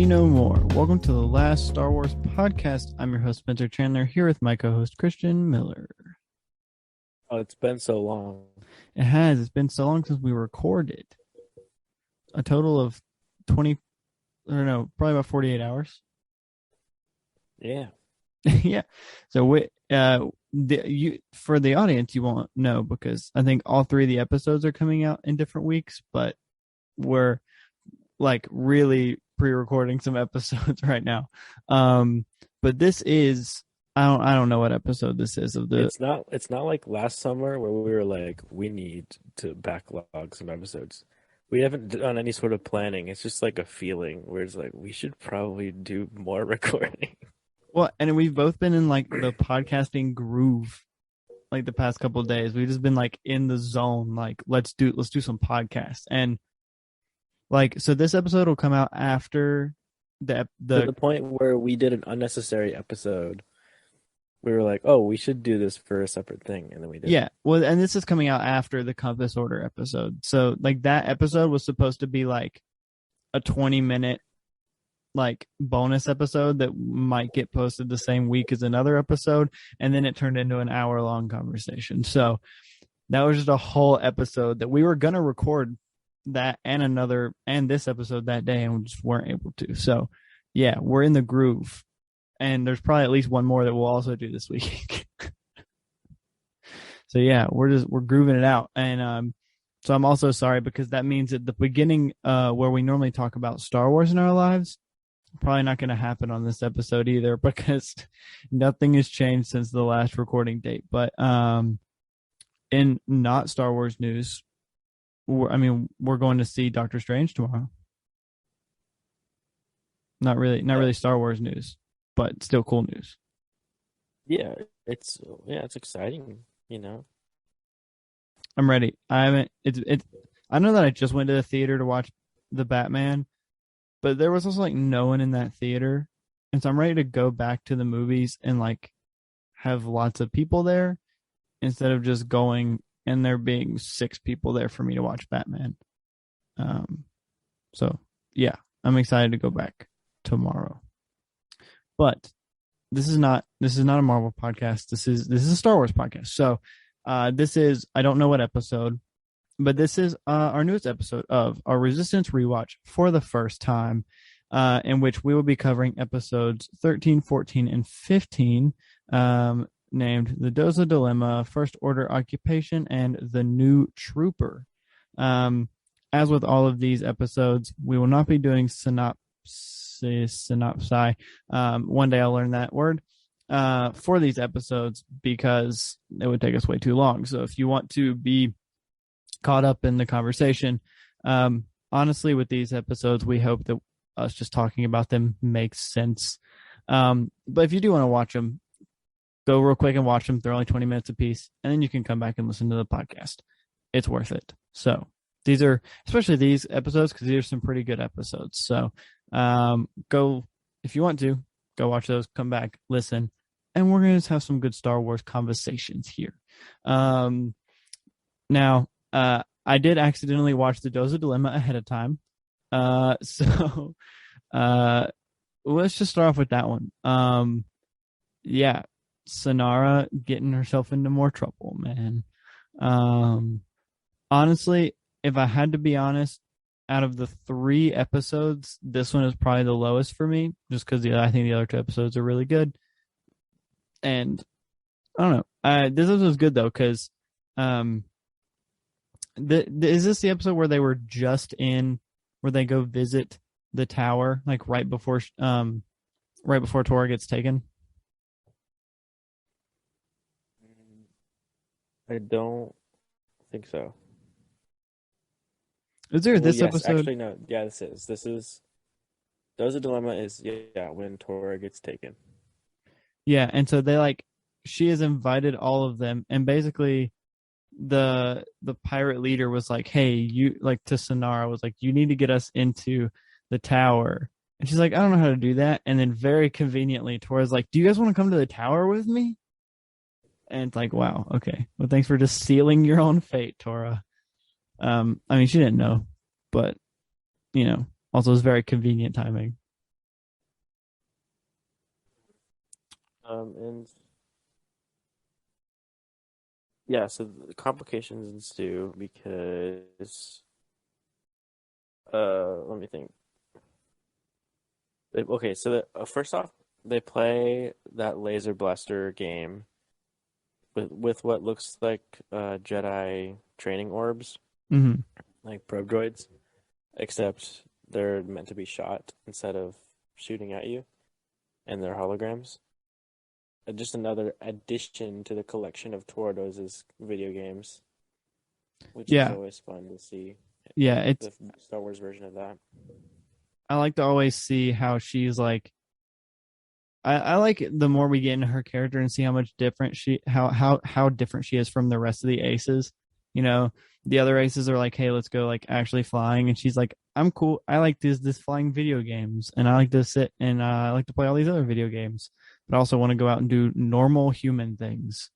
be no more. Welcome to the Last Star Wars podcast. I'm your host, Spencer Chandler, here with my co-host, Christian Miller. Oh, it's been so long. It has. It's been so long since we recorded. A total of 20, I don't know, probably about 48 hours. Yeah. Yeah. So for the audience, you won't know because I think all three of the episodes are coming out in different weeks, but we're like really pre-recording some episodes right now. But this is I don't know what episode this is of the It's not like last summer where we were like, we need to backlog some episodes. We haven't done any sort of planning. It's just like a feeling where it's like we should probably do more recording. well, and we've both been in like the podcasting groove like the past couple of days. We've just been like in the zone, like let's do some podcasts. And like so this episode will come out after To the point where we did an unnecessary episode. We were like, oh, we should do this for a separate thing, and then we did. Yeah, well, and this is coming out after the Compass Order episode. So like that episode was supposed to be like a 20-minute like bonus episode that might get posted the same week as another episode, and then it turned into an hour-long conversation. So that was just a whole episode that we were gonna record that and this episode that day, and we just weren't able to. So yeah, we're in the groove. And there's probably at least one more that we'll also do this week. So yeah, we're grooving it out. And so I'm also sorry because that means at the beginning where we normally talk about Star Wars in our lives, probably not going to happen on this episode either because nothing has changed since the last recording date. But in not Star Wars news, we're going to see Doctor Strange tomorrow. Not really Star Wars news, but still cool news. Yeah, it's exciting, you know. I'm ready. I haven't. I know that I just went to the theater to watch the Batman, but there was also like no one in that theater, and so I'm ready to go back to the movies and like have lots of people there instead of just going and there being 6 people there for me to watch Batman. So yeah, I'm excited to go back tomorrow. But this is not a Marvel podcast. This is a Star Wars podcast. So this is I don't know what episode, but this is our newest episode of our Resistance rewatch for the first time, in which we will be covering episodes 13, 14, and 15, named The Doza Dilemma, First Order Occupation, and The New Trooper. As with all of these episodes, we will not be doing synopsi. One day I'll learn that word for these episodes because it would take us way too long. So if you want to be caught up in the conversation, honestly, with these episodes, we hope that us just talking about them makes sense. But if you do want to watch them, go real quick and watch them. They're only 20 minutes a piece, and then you can come back and listen to the podcast. It's worth it. So these are, especially these episodes, because these are some pretty good episodes. So go, if you want to, go watch those, come back, listen, and we're going to have some good Star Wars conversations here. Now, I did accidentally watch The Doza Dilemma ahead of time. So let's just start off with that one. Yeah, Sonara getting herself into more trouble, man. Honestly, if I had to be honest, out of the 3 episodes, this one is probably the lowest for me, just because I think the other 2 episodes are really good. And I don't know. This episode is good though, because is this the episode where they were just in, where they go visit the tower, like right before Tora gets taken? I don't think so. Is there this yes, episode? Actually, no. Yeah, this is. Doza Dilemma is when Tora gets taken. Yeah, and so she has invited all of them, and basically the pirate leader was like, hey, you, like, to Sonara, was like, you need to get us into the tower. And she's like, I don't know how to do that. And then very conveniently, Tora's like, do you guys want to come to the tower with me? And it's like, wow, okay. Well, thanks for just sealing your own fate, Tora. I mean, she didn't know, but, also it's very convenient timing. And yeah, so the complications ensue because let me think. Okay, so first off, they play that laser blaster game with what looks like Jedi training orbs, Hmm. like probe droids, except they're meant to be shot instead of shooting at you, and they're holograms. Just another addition to the collection of Torados's video games, which is Yeah, always fun to see yeah. It's the Star Wars version of that. I like to always see how she's like. I like the more we get into her character and see how much different how different she is from the rest of the aces. You know, the other aces are like, hey, let's go like actually flying, and she's like, I'm cool. I like this flying video games, and I like to sit and I like to play all these other video games, but I also want to go out and do normal human things,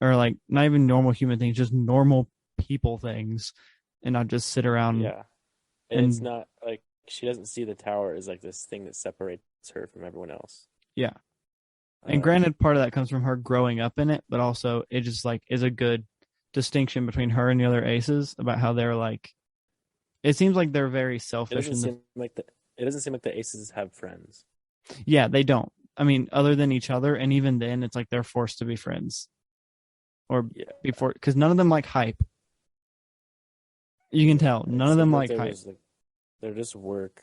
or like not even normal human things, just normal people things, and not just sit around Yeah, and it's and not like she doesn't see the tower as like this thing that separates her from everyone else. yeah. And Um, granted, part of that comes from her growing up in it, but also it just like is a good distinction between her and the other aces about how they're like. It seems like they're very it selfish doesn't in the. seem like the aces have friends. Yeah, they don't. I mean, other than each other, and even then, it's like they're forced to be friends or Yeah, before because none of them like hype. You can yeah. tell It none of them seems like like there hype. was like they're just work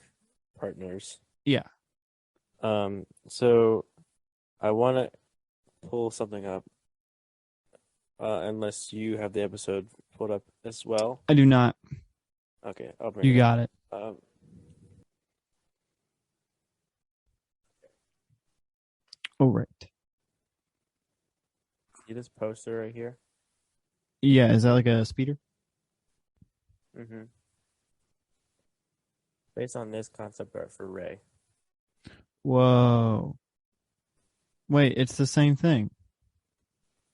partners. Yeah. So I want to pull something up, unless you have the episode pulled up as well. I do not. Okay, I'll bring You it up. got it. Um, Oh right. See this poster right here? Yeah, is that like a speeder? Mm-hmm. Based on this concept art for Ray. Whoa. Wait, it's the same thing.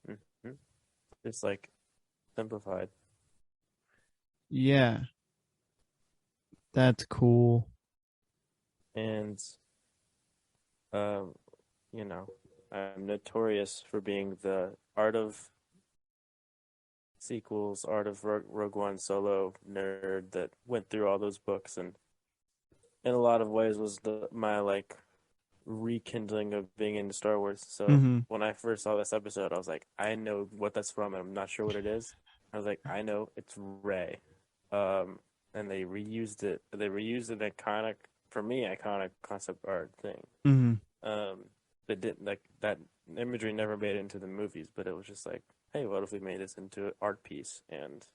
Mm-hmm. Just like simplified. Yeah, that's cool. And um, you know, I'm notorious for being the art of sequels, art of Rogue One solo nerd that went through all those books, and in a lot of ways was the my like rekindling of being into Star Wars. So Hmm. when I first saw this episode, I was like, I know what that's from, and I'm not sure what it is. I was like, I know it's Ray. And they reused it. They reused an iconic, for me, iconic concept art thing. Hmm. Um, that didn't like that imagery never made it into the movies, but it was just like, hey, what if we made this into an art piece? And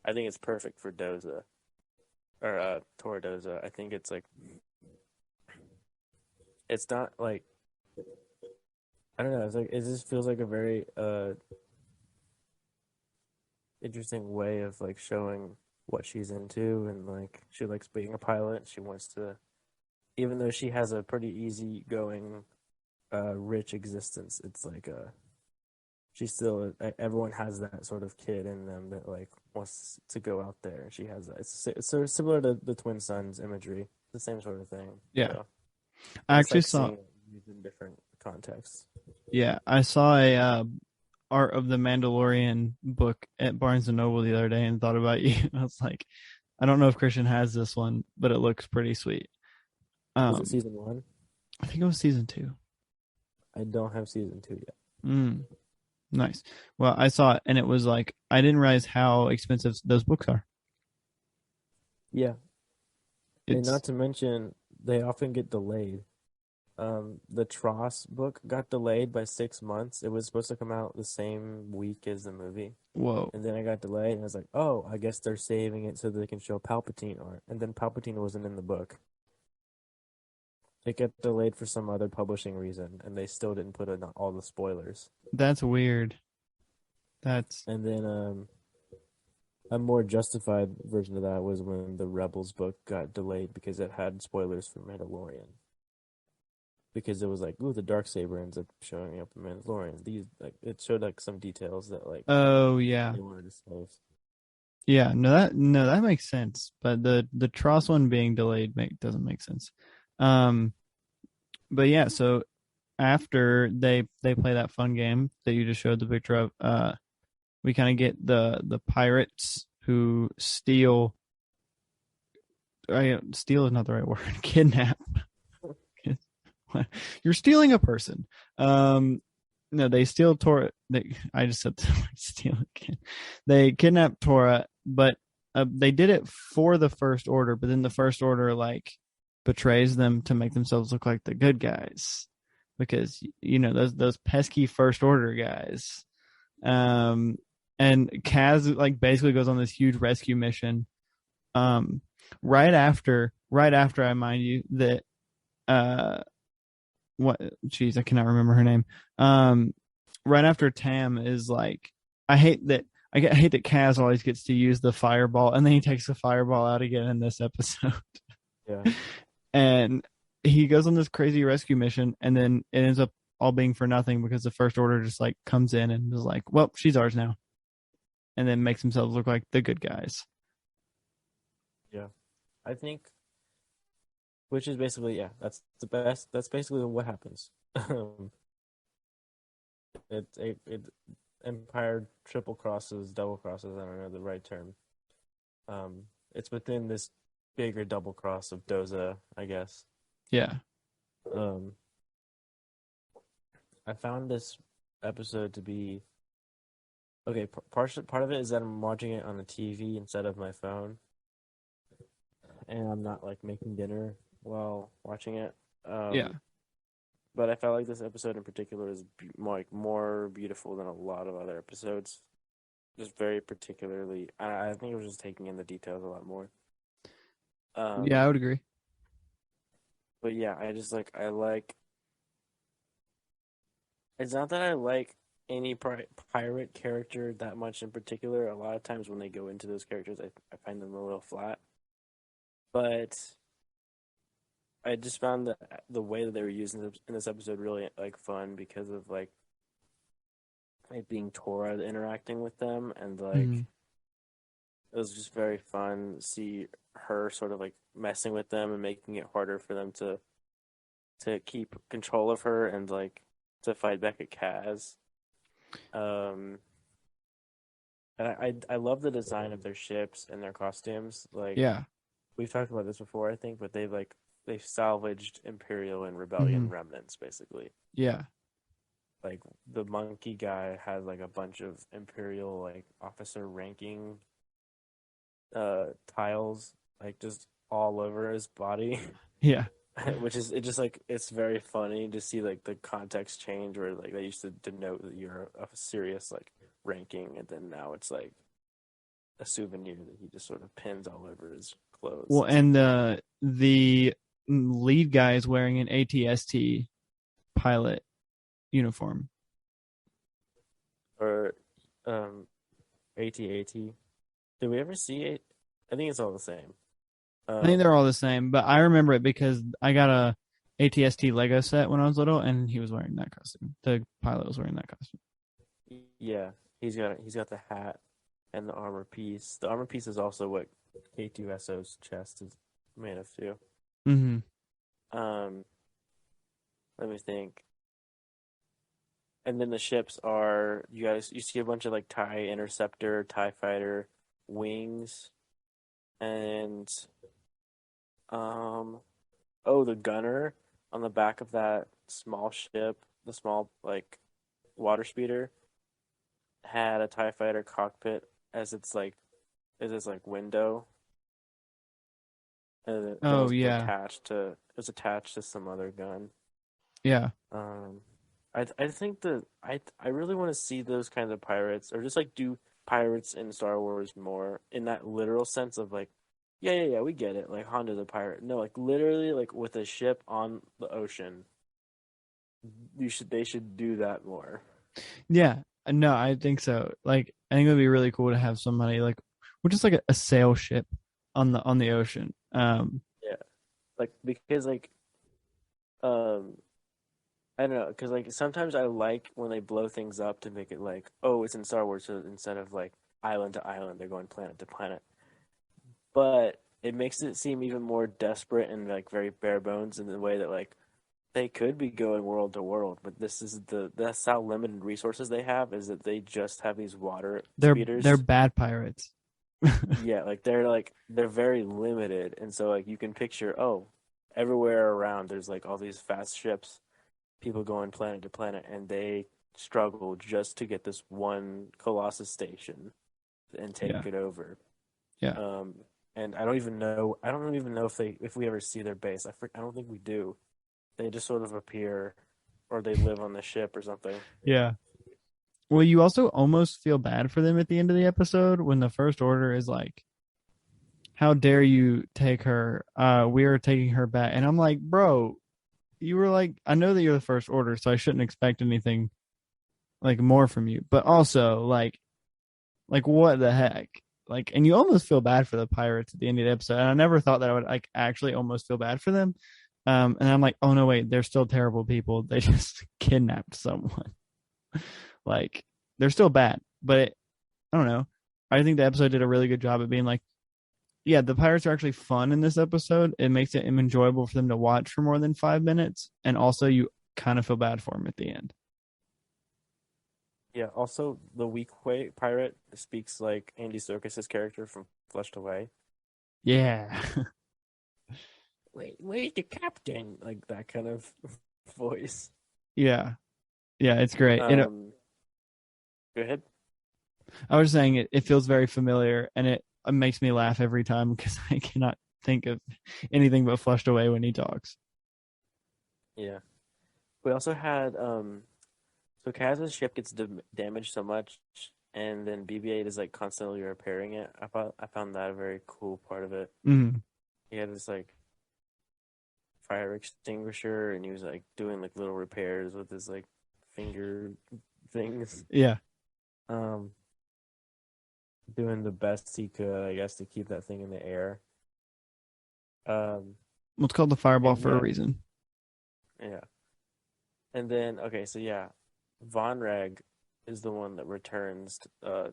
I think it's perfect for Doza or Tora Doza. I think it's like it's not like I don't know. It's like it just feels like a very interesting way of like showing what she's into, and like she likes being a pilot. She wants to, even though she has a pretty easy going, rich existence. It's like she's still everyone has that sort of kid in them that like wants to go out there. She has that. It's sort of similar to the twin sons imagery. The same sort of thing. Yeah, So I I just actually like saw. seeing it used in different contexts. Yeah, I saw a Art of the Mandalorian book at Barnes and Noble the other day and thought about you. I was like, I don't know if Christian has this one, but it looks pretty sweet. Was it Um, season one? I think it was season two. I don't have season two yet. Mm, nice. Well, I saw it and it was like I didn't realize how expensive those books are. Yeah, and It's not to mention they often get delayed. The Tross book got delayed by 6 months. It was supposed to come out the same week as the movie, whoa. and then it got delayed. And I was like, oh, I guess they're saving it so they can show Palpatine art. And then Palpatine wasn't in the book. It got delayed for some other publishing reason, and they still didn't put in all the spoilers. That's weird. That's And then a more justified version of that was when the Rebels book got delayed because it had spoilers for Mandalorian. Because it was like, ooh, the dark saber ends up showing up in Mandalorian. These like it showed like some details that like oh yeah. they wanted to save. Yeah, no that makes sense. But the Tross one being delayed doesn't make sense. Um but yeah, so after they play that fun game that you just showed the picture of, we kind of get the pirates who steal. Steal is not the right word. Kidnap. You're stealing a person. No, they steal Tora. I just said steal again. They kidnap Tora, but they did it for the First Order. But then the First Order like betrays them to make themselves look like the good guys, because those pesky First Order guys. And Kaz like basically goes on this huge rescue mission. Right after I mind you that what jeez, I cannot remember her name. Right after Tam is like, I hate that Kaz always gets to use the fireball, and then he takes the fireball out again in this episode. Yeah. And he goes on this crazy rescue mission, and then it ends up all being for nothing because the First Order just like comes in and is like, well, she's ours now, and then makes themselves look like the good guys. Yeah. I think, which is basically, yeah, that's the best. That's basically what happens. It Empire triple crosses, double crosses. I don't know the right term. It's within this bigger double cross of Doza, I guess. Yeah. I found this episode to be okay. Part of it is that I'm watching it on the TV instead of my phone, and I'm not like making dinner while watching it. Yeah. But I felt like this episode in particular is more beautiful than a lot of other episodes. Just very particularly, I think it was just taking in the details a lot more. Yeah, I would agree. But yeah, I like. It's not that I like any pirate character that much in particular. A lot of times when they go into those characters, I find them a little flat. But I just found the way that they were using in this episode really like fun because of like it being Tora interacting with them, and like it was just very fun to see her sort of like messing with them and making it harder for them to keep control of her and like to fight back at Kaz. And I love the design of their ships and their costumes. Like, Yeah. we've talked about this before, I think, but they've salvaged Imperial and Rebellion remnants basically. Yeah. Like the monkey guy has like a bunch of Imperial like officer ranking tiles like just all over his body. Yeah. Which is it just like it's very funny to see like the context change where like they used to denote that you're a serious like ranking, and then now it's like a souvenir that he just sort of pins all over his clothes. Well, and the lead guy is wearing an ATST pilot uniform. Or AT-AT. Did we ever see it? I think it's all the same. I think they're all the same, but I remember it because I got a ATST Lego set when I was little, and he was wearing that costume. The pilot was wearing that costume. Yeah, he's got the hat and the armor piece. The armor piece is also what K2SO's chest is made of too. Let me think. And then the ships are you see a bunch of like TIE Interceptor, TIE Fighter, wings, and the gunner on the back of that small ship, the small like water speeder, had a TIE Fighter cockpit as its window. And it was attached to some other gun. Yeah. I think I really want to see those kinds of pirates, or just like do pirates in Star Wars more in that literal sense of like, yeah, we get it. Like Honda's a pirate. No, like literally, like with a ship on the ocean. They should do that more. Yeah. No, I think so. Like, I think it would be really cool to have somebody like, well, just like a sail ship on the ocean. Yeah, like because like, I don't know, because like sometimes I like when they blow things up to make it like, oh, it's in Star Wars, so instead of like island to island, they're going planet to planet. But it makes it seem even more desperate and like very bare bones in the way that like they could be going world to world, but that's how limited resources they have is that they just have these water They're speeders. bad pirates. Yeah, they're very limited, and so like you can picture, oh, everywhere around there's like all these fast ships, people going planet to planet, and they struggle just to get this one Colossus station and Yeah, take it over. yeah. Um, and I don't even know if we ever see their base. I don't think we do. They just sort of appear, or they live on the ship or something. Yeah. Well, you also almost feel bad for them at the end of the episode when the First Order is like, "How dare you take her? We are taking her back." And I'm like, "Bro, you were like, I know that you're the First Order, so I shouldn't expect anything like more from you. But also, like what the heck? Like, and you almost feel bad for the pirates at the end of the episode. And I never thought that I would like actually almost feel bad for them. And I'm like, oh no, wait, they're still terrible people. They just kidnapped someone. Like, they're still bad, but I don't know. I think the episode did a really good job of being like, yeah, the pirates are actually fun in this episode. It makes it enjoyable for them to watch for more than 5 minutes, and also you kind of feel bad for them at the end. Yeah. Also, the weak way pirate speaks like Andy Serkis's character from Flushed Away. Yeah, Wait, wait, the captain, like that kind of voice. yeah, yeah. It's great. Um, Go ahead. I was saying it feels very familiar, and it makes me laugh every time because I cannot think of anything but Flushed Away when he talks. Yeah. We also had so Kaz's ship gets damaged so much, and then BB-8 is like constantly repairing it. I found that a very cool part of it. Mm, He had this like fire extinguisher, and he was like doing like little repairs with his like finger things. yeah, Um, doing the best he could, I guess, to keep that thing in the air. Um, well, it's called the Fireball and for a yeah, reason. yeah. And then okay, so yeah, Von Reg is the one that returns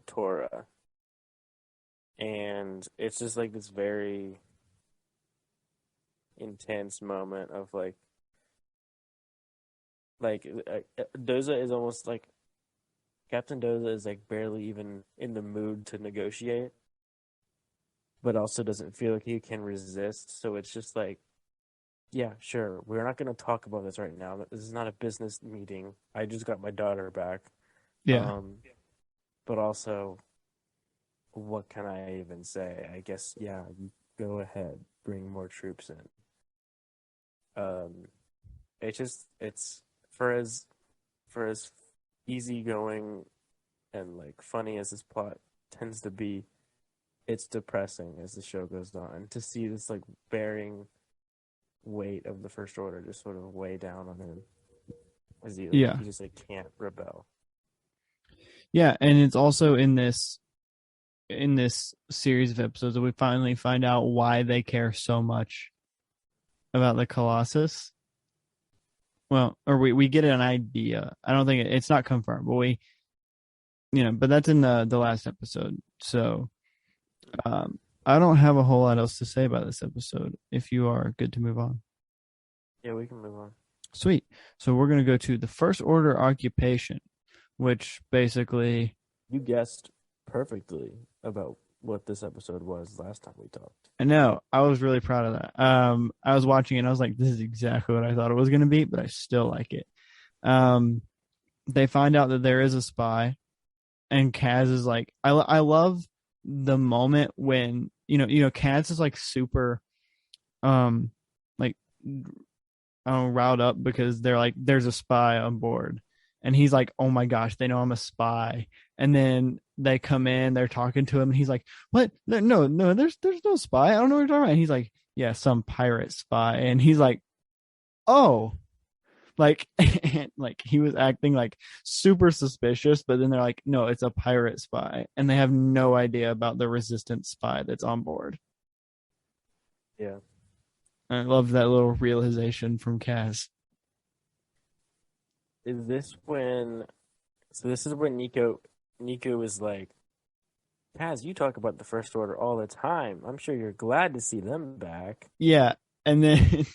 Torah, and it's just like this very intense moment of Doza is almost like Captain Doza is like barely even in the mood to negotiate, but also doesn't feel like he can resist. So it's just like, yeah, sure, we're not going to talk about this right now. This is not a business meeting. I just got my daughter back. Yeah, Um, but also, what can I even say? I guess, yeah, you go ahead, bring more troops in. Um, it's for as easygoing and like funny as this plot tends to be, it's depressing as the show goes on to see this like bearing weight of the First Order just sort of weigh down on him as yeah, he just like can't rebel. yeah. And it's also in this series of episodes that we finally find out why they care so much about the Colossus. Well, or we get an idea. I don't think it's not confirmed, but but that's in the last episode. So I don't have a whole lot else to say about this episode. If you are good to move on, Yeah, we can move on. sweet. So we're gonna go to the First Order occupation, which basically, You guessed perfectly about what this episode was last time we talked. I know I was really proud of that. I was watching it and I was like, this is exactly what I thought it was gonna be, but I still like it. Um, they find out that there is a spy, and Kaz is like, I love the moment when Kaz is like super um like riled up because they're like, there's a spy on board, and he's like, oh my gosh, they know I'm a spy. And then they come in, they're talking to him, and he's like, what? No, there's no spy. I don't know what you're talking about. And he's like, yeah, some pirate spy. And he's like, oh, like like he was acting like super suspicious, but then they're like, no, it's a pirate spy, and they have no idea about the resistance spy that's on board. Yeah. I love that little realization from Kaz. Is this when so this is when Nico was like, Kaz, you talk about the First Order all the time. I'm sure you're glad to see them back. Yeah, and then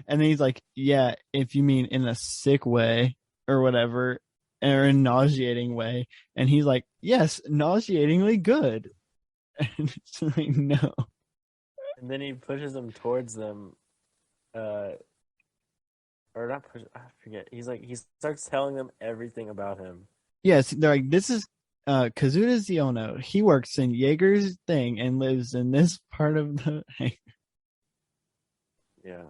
And then he's like, yeah, if you mean in a sick way or whatever, or a nauseating way. And he's like, yes, nauseatingly good. And it's like, no. And then he pushes them towards them, uh, or not push. I forget. He's like he starts telling them everything about him. Yes, they're like, this is Kazuda Ziono. He works in Jaeger's thing and lives in this part of the. Yeah.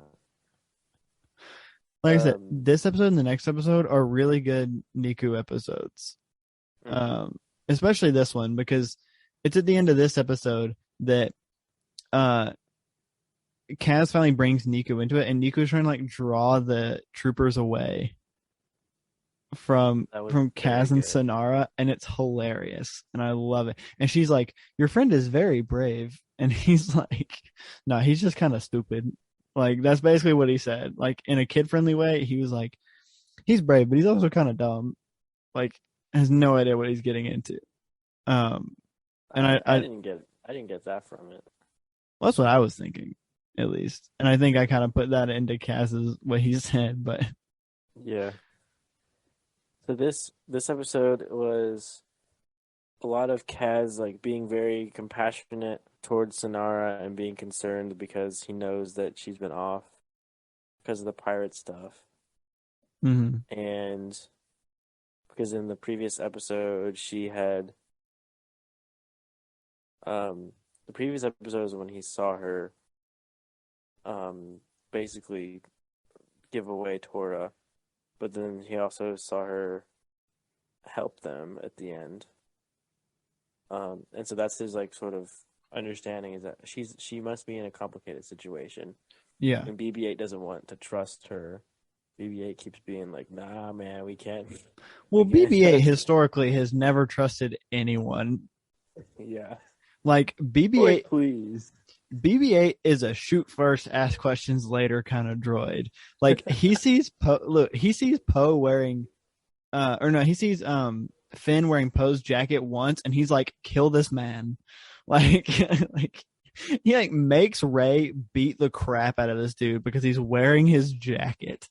Like I said, Um. this episode and the next episode are really good Niku episodes. Mhm. Especially this one because it's at the end of this episode that uh Kaz finally brings Niku into it, and Niku's trying to like draw the troopers away from That was very Kaz and good. Sonara, and it's hilarious, and I love it. And she's like, "Your friend is very brave," and he's like, "No, he's just kind of stupid." Like that's basically what he said. Like in a kid-friendly way, he was like, "He's brave, but he's also kind of dumb. Like has no idea what he's getting into." Um, and I didn't get that from it. well, that's what I was thinking, at least. And I think I kind of put that into Kaz's what he said, but Yeah. So this episode was a lot of Kaz like being very compassionate towards Sonara and being concerned because he knows that she's been off because of the pirate stuff. mhm. And because in the previous episode she had the previous episode is when he saw her basically give away Torah, but then he also saw her help them at the end. And so that's his like sort of understanding is that she must be in a complicated situation, Yeah. and BB-8 doesn't want to trust her. BB-8 keeps being like, "Nah, man, we can't, Well, we can't BB-8 trust." historically has never trusted anyone. Yeah, Like boy, BB-8 please. BB-8 is a shoot first, ask questions later kind of droid. Like he sees he sees Poe wearing or no, he sees Finn wearing Poe's jacket once and he's like, kill this man. Like like he like makes Ray beat the crap out of this dude because he's wearing his jacket.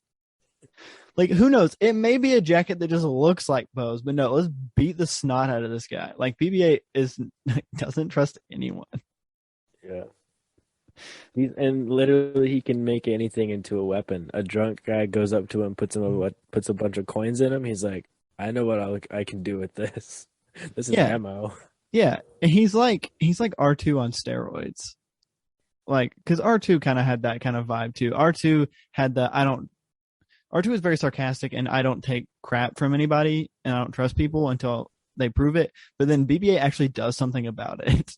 Like who knows? It may be a jacket that just looks like Poe's, but no, let's beat the snot out of this guy. Like BB-8 is doesn't trust anyone. Yeah. And literally, he can make anything into a weapon. A drunk guy goes up to him, puts a bunch of coins in him. He's like, "I know what I can do with this. This is Yeah, ammo." yeah. And he's like R2 on steroids. Like because R2 kind of had that kind of vibe too. R2 had the I don't R2 is very sarcastic and I don't take crap from anybody and I don't trust people until they prove it. But then BB-8 actually does something about it.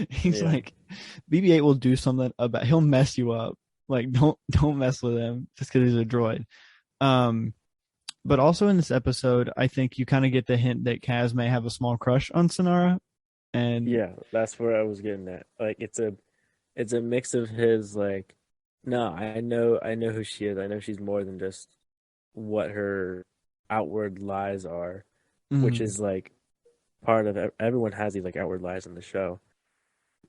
He's Yeah, like BB-8 will do something about he'll mess you up. Like don't mess with him just because he's a droid. Um, but also in this episode, I think you kind of get the hint that Kaz may have a small crush on Sonara, and yeah. That's where I was getting at. Like, it's a mix of his like, no, I know who she is. I know she's more than just what her outward lies are, which mm, is like part of everyone has these like outward lies in the show.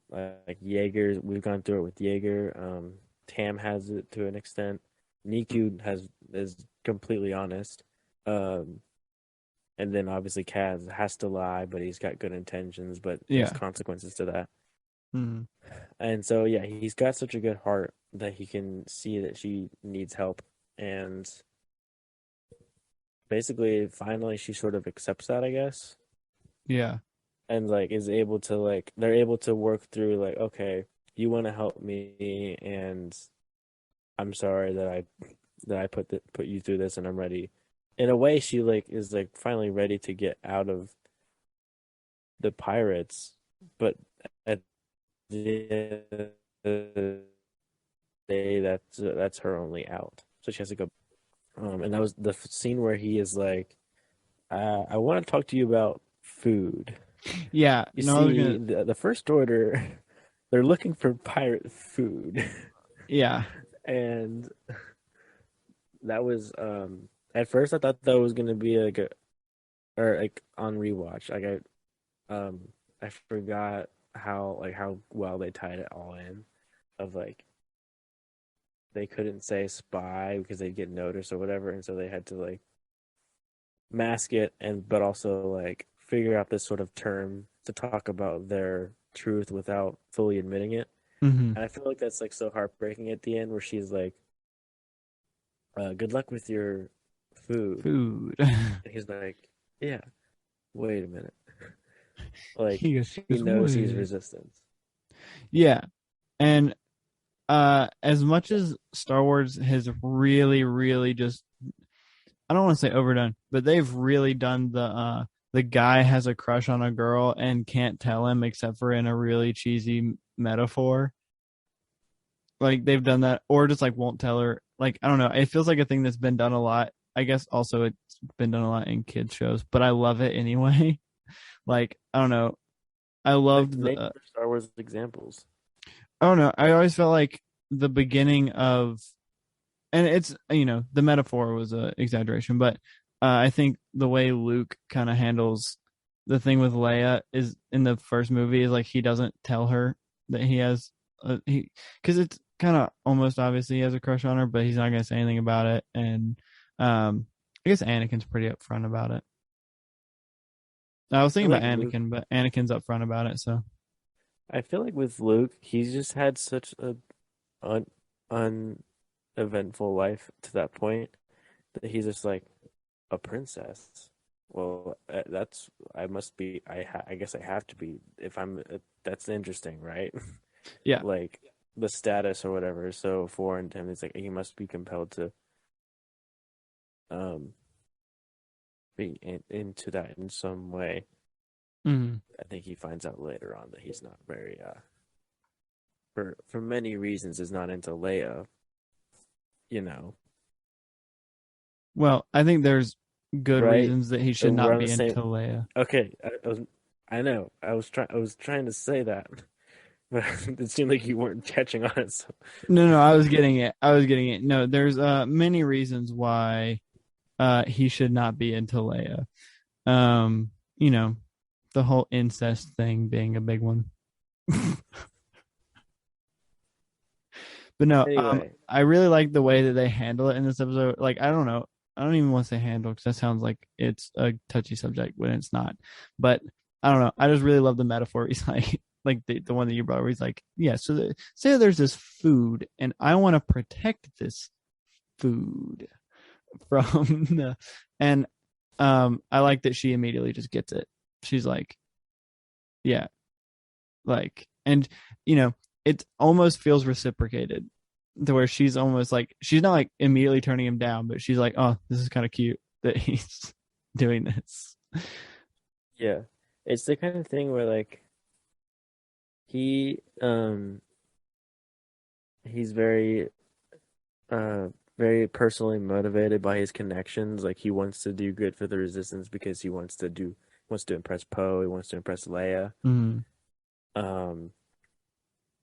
Like Jaeger, we've gone through it with Jaeger. Tam has it to an extent. Niku has is completely honest. Um, and then obviously Kaz has to lie, but he's got good intentions, but there's yeah, consequences to that. mm, And so yeah, he's got such a good heart that he can see that she needs help, and basically finally she sort of accepts that, I guess, yeah, and like is able to like they're able to work through like, okay, you want to help me, and I'm sorry that I put you through this, and I'm ready. In a way, she like is like finally ready to get out of the pirates, but at the end of the day, that's her only out. So she has to go. And that was the scene where he is like, "I want to talk to you about food." yeah. You No, I was see, gonna, the First Order, they're looking for pirate food, yeah, and that was at first I thought that was gonna be like a or like on rewatch. I forgot how like how well they tied it all in of like they couldn't say spy because they'd get noticed or whatever, and so they had to like mask it and but also like figure out this sort of term to talk about their truth without fully admitting it. Hmm. And I feel like that's like so heartbreaking at the end where she's like, good luck with your food. Food. And he's like, yeah, wait a minute. Like She he goes, knows he's "Wait." resistance. Yeah. And as much as Star Wars has really, really just, I don't want to say overdone, but they've really done the guy has a crush on a girl and can't tell him except for in a really cheesy metaphor. Like they've done that, or just like won't tell her. Like I don't know. It feels like a thing that's been done a lot. I guess also it's been done a lot in kids shows, but I love it anyway. Like I don't know. I Like loved name the. other Star Wars examples. I don't know. I always felt like the beginning of, and it's the metaphor was a exaggeration, but I think the way Luke kind of handles the thing with Leia is in the first movie is like he doesn't tell her that he has he because it's kind of almost obvious he has a crush on her, but he's not gonna say anything about it. And I guess Anakin's pretty upfront about it. I was I feel thinking like about Luke. Anakin, but Anakin's upfront about it. So I feel like with Luke, he's just had such a un uneventful life to that point that he's just like a princess. Well, that's I must be. I guess I have to be if I'm. That's interesting, right? yeah. Like the status or whatever is so foreign to him. It's like he must be compelled to um be into that in some way. Mhm. I think he finds out later on that he's not very for many reasons is not into Leia. You know, Well, I think there's good right? reasons that he So should we're not on the be same. into Leia. Okay, I know. I was trying to say that, but it seemed like you weren't catching on it. So No, no, I was getting it. I was getting it. No, there's many reasons why he should not be into Leia. Um, you know, the whole incest thing being a big one. But no, anyway, I really like the way that they handle it in this episode. Like, I don't know. I don't even want to say handle because that sounds like it's a touchy subject when it's not. But I don't know. I just really love the metaphor. He's like the one that you brought where he's like, yeah, so say there's this food and I want to protect this food from the, and I like that she immediately just gets it. She's like, yeah, like, and you know, it almost feels reciprocated to where she's almost like she's not like immediately turning him down, but she's like, oh, this is kind of cute that he's doing this. yeah, it's the kind of thing where like he he's uh very personally motivated by his connections. Like he wants to do good for the resistance because wants to impress Poe, he wants to impress Leia. Mm, Um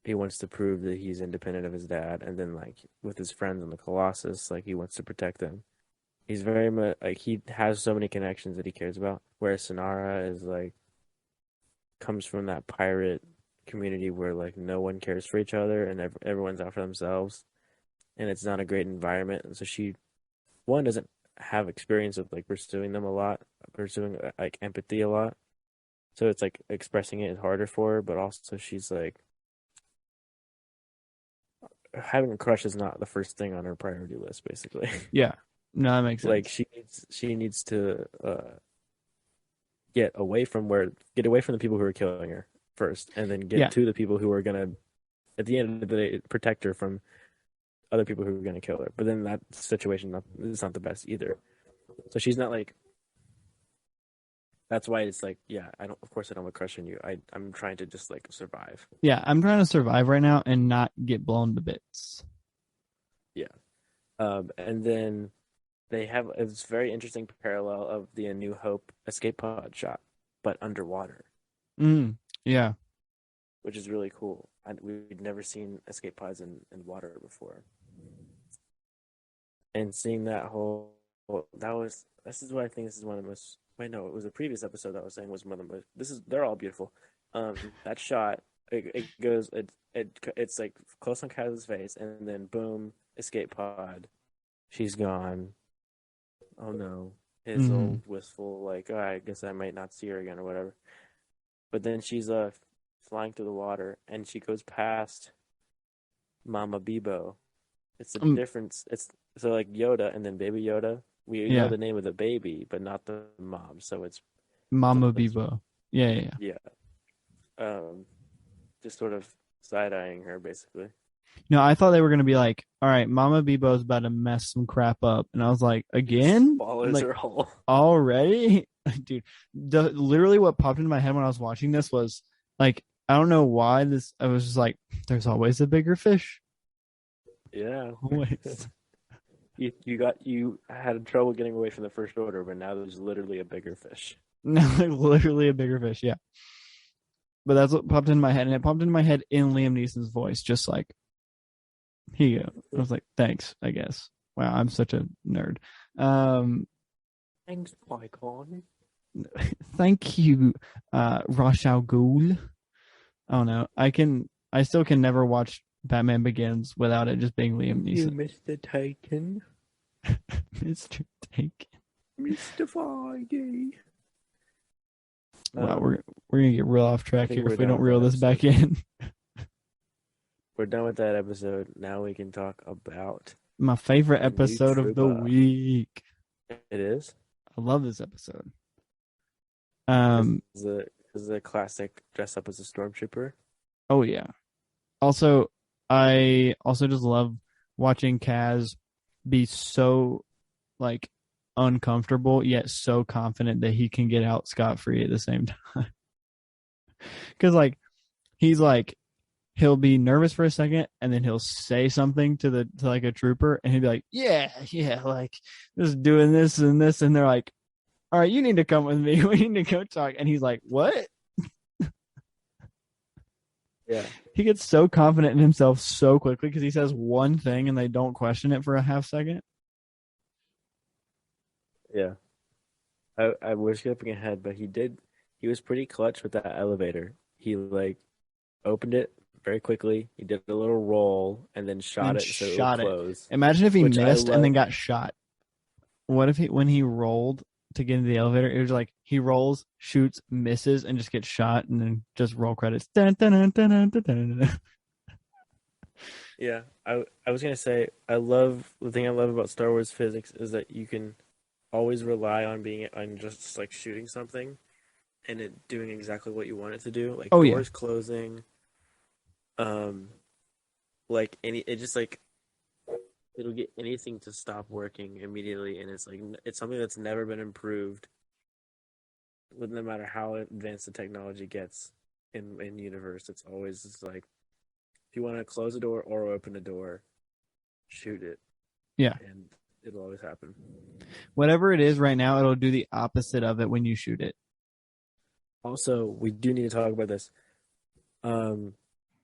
he wants to prove that he's independent of his dad, and then like with his friends on the Colossus, like he wants to protect them. He's very much like he has so many connections that he cares about. Whereas Sonara is like comes from that pirate community where like no one cares for each other and everyone's out for themselves, and it's not a great environment. And so she one doesn't have experience of like pursuing them a lot, pursuing like empathy a lot. So it's like expressing it is harder for her, but also she's like having a crush is not the first thing on her priority list, basically. yeah, no, that makes Like sense. she needs to get away from the people who are killing her first, and then get Yeah, to the people who are gonna at the end of the day protect her from other people who are gonna kill her. But then that situation is not the best either. So she's not like that's why it's like yeah I don't of course I don't have a crush on you. I'm trying to just like survive. yeah, I'm trying to survive right now and not get blown to bits. Yeah. And then they have this very interesting parallel of the A New Hope escape pod shot, but underwater, Mm, yeah, which is really cool. We'd never seen escape pods in water before, and seeing that whole that was this is what I think this is one of the most. Wait, no, it was a previous episode that I was saying was one of the most. This is they're all beautiful. That shot it goes it's like close on Kylo's face, and then boom escape pod. She's gone. Oh no. His Mm-hmm. old wistful, like, oh, I guess I might not see her again or whatever. But then she's flying through the water and she goes past Mama Bebo. It's a difference. It's so like Yoda and then Baby Yoda. We know Yeah, the name of the baby, but not the mom. So it's Mama something's Bebo. Yeah, yeah, yeah. yeah. Um, just sort of side eyeing her basically. No, I thought they were gonna be like, all right, Mama Bebo's about to mess some crap up, and I was like, He just again, swallows like her whole. already, dude. Literally, what popped into my head when I was watching this was like, I don't know why this. I was just like, there's always a bigger fish. Yeah. Always. You had trouble getting away from the first order, but now there's literally a bigger fish. No, like literally a bigger fish. Yeah, but that's what popped in my head, and it popped in my head in Liam Neeson's voice, just like, here you go. I was like, thanks, I guess. Wow, I'm such a nerd. Um, Thanks, Icon. thank you, Ra's al Ghul. I don't know. I still can never watch Batman Begins without it just being Liam You, Neeson. Mr. Taken. Mr. Take. Mr. Feige. Wow, we're gonna get real off I track think here we're if we done don't with reel that this back episode. in. We're done with that episode. Now we can talk about My favorite a new episode of the trooper. week. It is. I love this episode. This Um, is a classic dress up as a stormtrooper. oh yeah. Also, I also just love watching Kaz be so like uncomfortable yet so confident that he can get out scot-free at the same time. Because like he's like he'll be nervous for a second and then he'll say something to like a trooper and he'll be like, yeah, like just doing this and this, and they're like, all right, you need to come with me. We need to go talk. And he's like, what? Yeah. He gets so confident in himself so quickly because he says one thing and they don't question it for a half second. Yeah. I was skipping ahead, but he was pretty clutch with that elevator. He like opened it very quickly. He did a little roll and then And shot then it so it would shot it. close, Imagine if he which I missed and then love. got shot. What if when he rolled to get into the elevator, it was like he rolls, shoots, misses, and just gets shot, and then just roll credits. Dun, dun, dun, dun, dun, dun, dun, dun. Yeah, I was gonna say I love the thing I love about Star Wars physics is that you can always rely on being on just like shooting something and it doing exactly what you want it to do, like Oh yeah, doors closing, um, like any it just like it'll get anything to stop working immediately, and it's like it's something that's never been improved, with no matter how advanced the technology gets in universe. It's always just like if you want to close a door or open a door, shoot it, yeah. and it'll always happen. Whatever it is right now, it'll do the opposite of it when you shoot it. Also, we do need to talk about this. Um,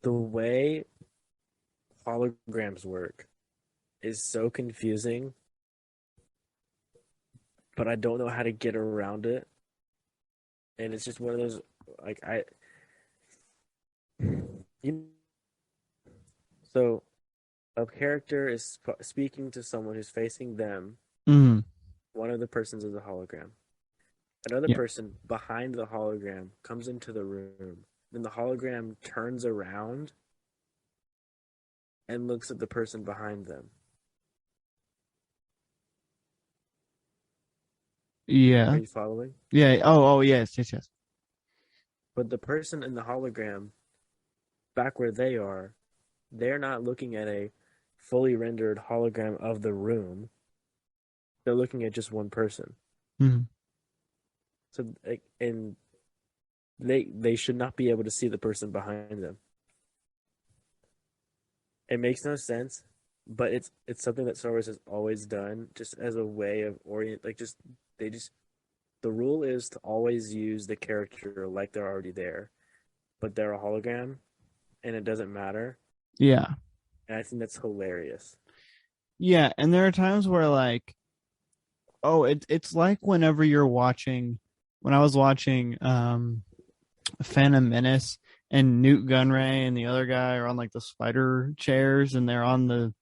the way holograms work is so confusing, but I don't know how to get around it. And it's just one of those like you so a character is speaking to someone who's facing them. Mm, One of the persons is a hologram. Another yeah, person behind the hologram comes into the room. Then the hologram turns around and looks at the person behind them. Are yeah, you following? yeah. Oh, yes, yes, yes. But the person in the hologram, back where they are, they're not looking at a fully rendered hologram of the room. They're looking at just one person. Mm, So, like, and they should not be able to see the person behind them. It makes no sense, but it's something that Star Wars has always done, just as a way of orient. Like, just they just the rule is to always use the character like they're already there, but they're a hologram, and it doesn't matter. yeah, And I think that's hilarious. yeah. And there are times where like, oh, it's like whenever you're watching. When I was watching Phantom Menace and Newt Gunray and the other guy are on like the spider chairs and they're on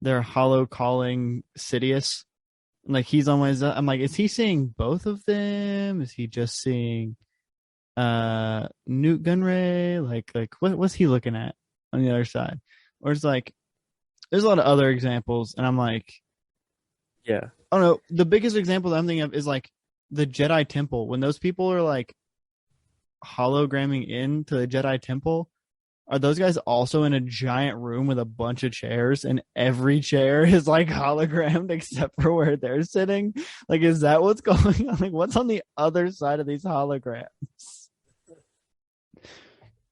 they're hollow calling Sidious. Like he's on my. I'm like, is he seeing both of them? Is he just seeing Newt Gunray? Like what's he looking at on the other side? Or it's like there's a lot of other examples, and I'm like, Yeah. I don't know. The biggest example that I'm thinking of is like the Jedi Temple. When those people are like hologramming into the Jedi Temple, are those guys also in a giant room with a bunch of chairs and every chair is like hologrammed except for where they're sitting? Like, is that what's going on? Like, what's on the other side of these holograms?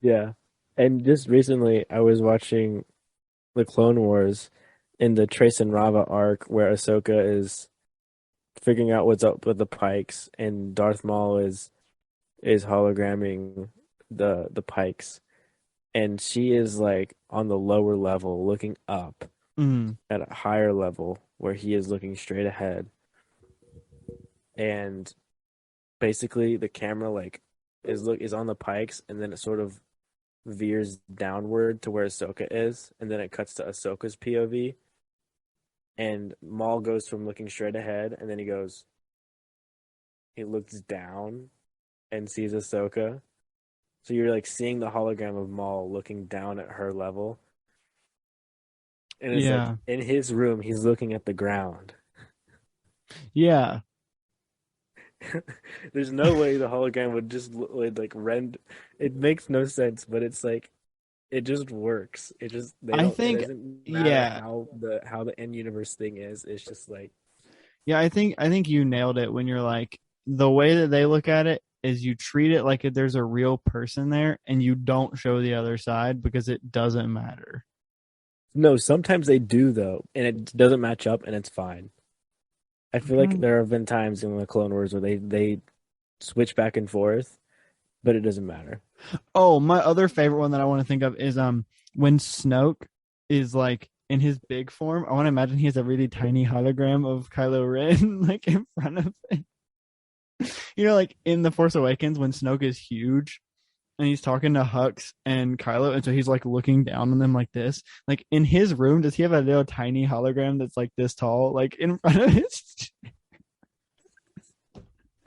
Yeah. And just recently, I was watching the Clone Wars in the Trace and Rava arc where Ahsoka is figuring out what's up with the Pikes and Darth Maul is hologramming the Pikes, and she is like on the lower level looking up Mm, at a higher level where he is looking straight ahead, and basically the camera like is on the Pikes, and then it sort of veers downward to where Ahsoka is, and then it cuts to Ahsoka's POV, and Maul goes from looking straight ahead, and then he looks down and sees Ahsoka. So you're like seeing the hologram of Maul looking down at her level. And it's like yeah. in his room, he's looking at the ground. Yeah. There's no way the hologram would just would like rend. It makes no sense, but it's like it just works. It just they I don't. It think, doesn't matter yeah. how the end universe thing is. It's just like Yeah, I think you nailed it when you're like the way that they look at it is you treat it like if there's a real person there and you don't show the other side because it doesn't matter. no. Sometimes they do though, and it doesn't match up, and it's fine. I feel like Mhm. there have been times in the Clone Wars where they switch back and forth, but it doesn't matter. Oh, my other favorite one that I want to think of is when Snoke is like in his big form. I want to imagine he has a really tiny hologram of Kylo Ren like in front of him. You know, like in The Force Awakens when Snoke is huge and he's talking to Hux and Kylo, and so he's like looking down on them like this. Like in his room, does he have a little tiny hologram that's like this tall, like in front of his?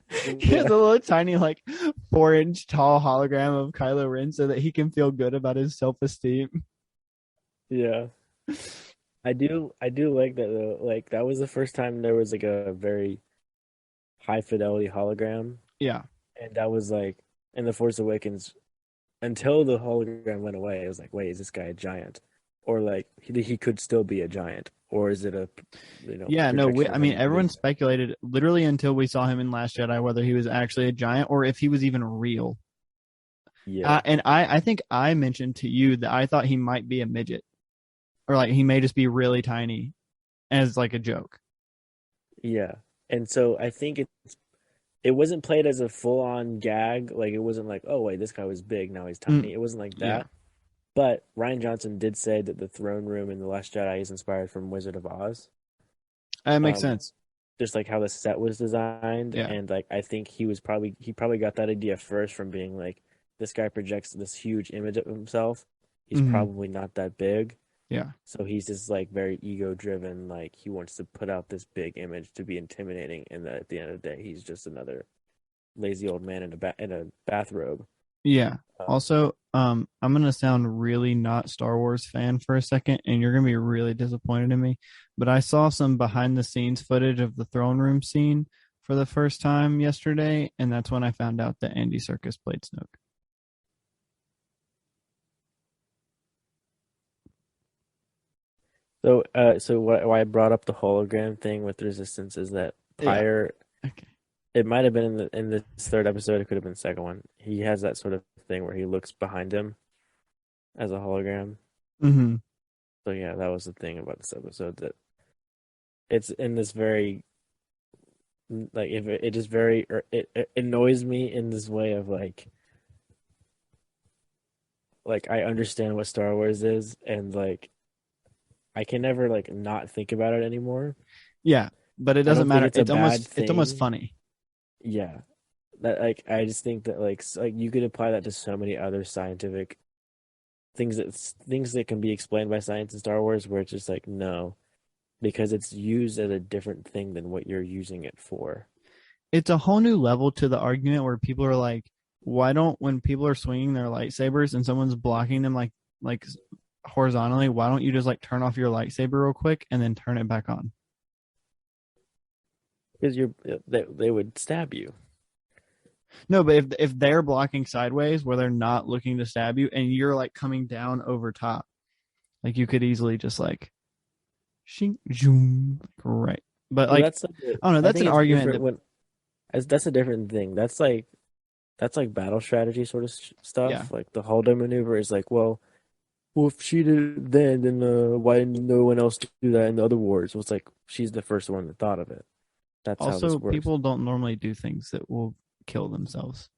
He has Yeah, a little tiny, like 4-inch tall hologram of Kylo Ren so that he can feel good about his self esteem. yeah. I do like that though. Like that was the first time there was like a very high fidelity hologram, Yeah. and that was like in The Force Awakens until the hologram went away. It was like, wait, is this guy a giant, or like he could still be a giant, or is it a Yeah, no, projection I of mean, him everyone being? speculated literally until we saw him in Last Jedi whether he was actually a giant or if he was even real. Yeah, And I think I mentioned to you that I thought he might be a midget or like he may just be really tiny as like a joke. yeah. And so I think it wasn't played as a full on gag. Like it wasn't like, oh wait, this guy was big, now he's Mm, tiny. It wasn't like yeah, that. But Ryan Johnson did say that the throne room in The Last Jedi is inspired from Wizard of Oz. that makes Um, sense. just like how the set was designed, Yeah. and like I think he probably got that idea first from being like this guy projects this huge image of himself. He's Hmm. probably not that big, Yeah. so he's just like very ego driven. Like he wants to put out this big image to be intimidating, and that at the end of the day, he's just another lazy old man in a bathrobe. Yeah. Um, Also, I'm gonna sound really not Star Wars fan for a second, and you're gonna be really disappointed in me. But I saw some behind the scenes footage of the throne room scene for the first time yesterday, and that's when I found out that Andy Serkis played Snoke. so why I brought up the hologram thing with Resistance is that Yeah. Pyre, Okay. it might have been in this third episode, it could have been the second one. He has that sort of thing where he looks behind him as a hologram. Mm-hmm. So yeah, that was the thing about this episode, that it's in this very like if it just very it annoys me in this way of like I understand what Star Wars is, and like I can never like not think about it anymore. Yeah, but it I doesn't don't think matter. it's a bad It's almost thing. funny. Yeah. That like I just think that like you could apply that to so many other scientific things that can be explained by science in Star Wars, where it's just like no. because it's used as a different thing than what you're using it for. It's a whole new level to the argument where people are like, why don't when people are swinging their lightsabers and someone's blocking them like horizontally, why don't you just like turn off your lightsaber real quick and then turn it back on? Because they would stab you. No, but if they're blocking sideways where they're not looking to stab you and you're like coming down over top, like you could easily just like shing zoom right. But Well, like that's like I don't know, I that's think an it's argument different that when that's a different thing. That's like battle strategy sort of yeah. stuff. Like the Holdo maneuver is like, well, if she did it then why didn't no one else do that in the other wars? Well, it's like she's the first one that thought of it. That's how Also, this works. people don't normally do things that will kill themselves.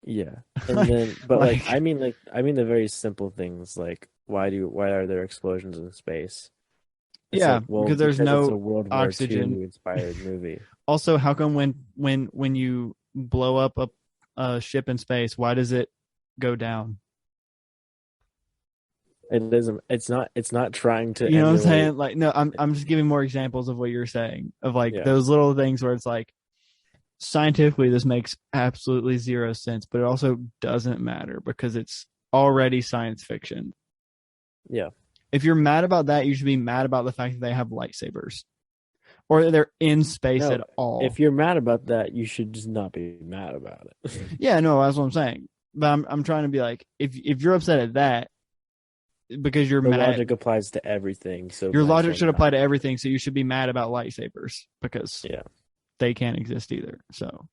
Yeah. And like then but like like I mean the very simple things like why are there explosions in space? It's yeah, like, well, because there's because it's a no World War oxygen. II inspired movie. Also, how come when you blow up a ship in space, why does it go down? It isn't it's not trying to You know what I'm emulate. saying? Like, no, I'm just giving more examples of what you're saying of like Yeah. those little things where it's like scientifically this makes absolutely zero sense, but it also doesn't matter because it's already science fiction. Yeah. If you're mad about that, you should be mad about the fact that they have lightsabers or they're in space No, at all. if you're mad about that, you should just not be mad about it. Yeah, no, that's what I'm saying. But I'm trying to be like, if you're upset at that because you're The mad, logic applies to everything, so your might as logic well should apply not to be. everything. So you should be mad about lightsabers because Yeah. they can't exist either. So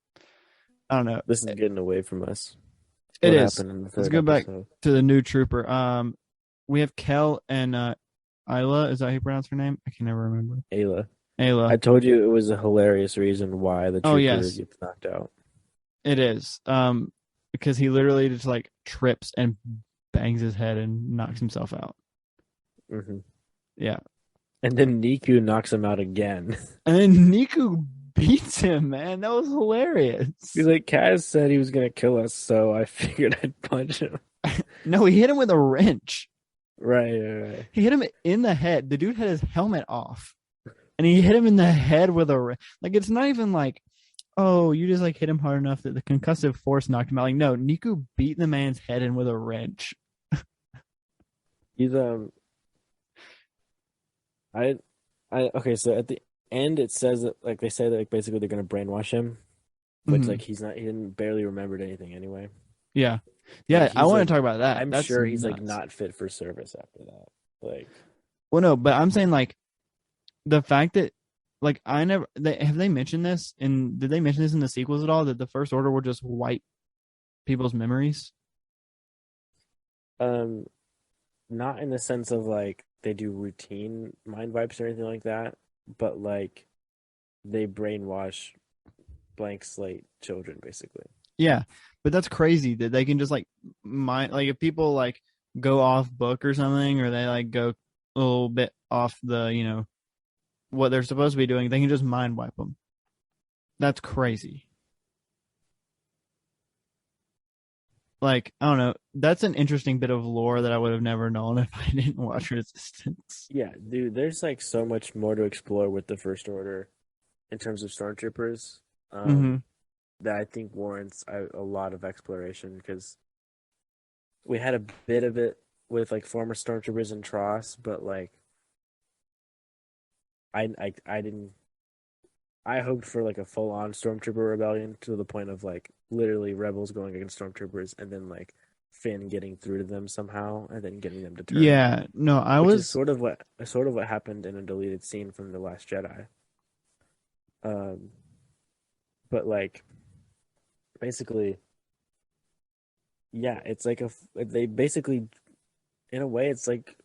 I don't know. This is getting away from us. It What is. happened in the Let's third go back episode? to the new trooper. We have Kel and Isla. Is that how you pronounce her name? I can never remember. Ayla. I Ayla. told you it was a hilarious reason why the Oh trooper yes, gets knocked out. it is. Because he literally just like trips and bangs his head and knocks himself out. Hmm. Yeah. And then Niku knocks him out again. And then Niku beats him, man. That was He's hilarious. like, Kaz said he was gonna kill us, so I figured I'd punch him. No, he hit him with a wrench. Right, right, right. He hit him in the head. The dude had his helmet off. And he hit him in the head with a wrench. Like, it's not even like, oh, you just like hit him hard enough that the concussive force knocked him out. Like, no, Niku beat the man's head in with a wrench. He's I okay, so at the end it says that like they say that like basically they're gonna brainwash him, which Mhm. like he didn't barely remembered anything anyway. Yeah. Like Yeah, I he's want to like talk about that. I'm That's sure he's like nuts. not fit for service after that. Like Well, no, but I'm saying like the fact that like I never have they mentioned this in did they mention this in the sequels at all that the First Order will just wipe people's memories? um not in the sense of like they do routine mind wipes or anything like that, but like they brainwash blank slate children basically. Yeah, but that's crazy that they can just like mind like if people like go off book or something or they like go a little bit off the what they're supposed to be doing, they can just mind wipe them. That's crazy. Like I don't know, that's an interesting bit of lore that I would have never known if I didn't watch Resistance. Yeah, dude, there's like so much more to explore with the First Order in terms of stormtroopers. Mm-hmm. That I think warrants a lot of exploration because we had a bit of it with like former stormtroopers in Tross, but like I didn't. I hoped for like a full on stormtrooper rebellion to the point of like literally rebels going against stormtroopers and then like Finn getting through to them somehow and then getting them to turn, Yeah, no, I which is was sort of what happened in a deleted scene from The Last Jedi. Um, but like basically, yeah, it's like they basically in a way it's like